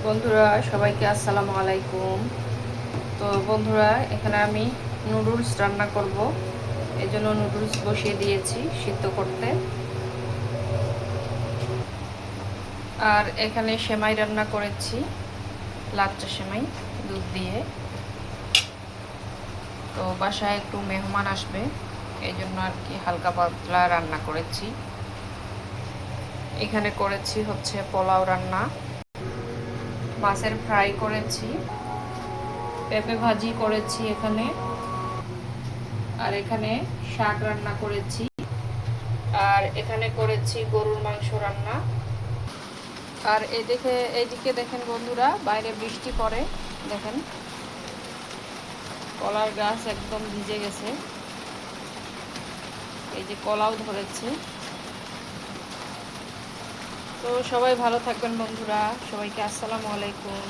বন্ধুরা সবাইকে আসসালামু আলাইকুম। তো বন্ধুরা, এখানে আমি নুডলস রান্না করব। এই জন্য নুডলস বসিয়ে দিয়েছি সিদ্ধ করতে। আর এখানে সেমাই রান্না করেছি, লাচ্চা সেমাই দুধ দিয়ে। তো বাসায় একটু মেহমান আসবে, এই জন্য আর কি হালকা পাতলা রান্না করেছি। এখানে করেছি হচ্ছে পোলাও রান্না, মাছের ফ্রাই করেছি, পেঁপে ভাজি করেছি এখানে, আর এখানে শাক রান্না করেছি, আর এখানে করেছি গরুর মাংস রান্না। আর এইদিকে দেখেন বন্ধুরা, বাইরে বৃষ্টি পড়ে, দেখেন কলার গাছ একদম ভিজে গেছে। এই যে কলাও ধরেছে। তো সবাই ভালো থাকবেন বন্ধুরা, সবাইকে আসসালামু আলাইকুম।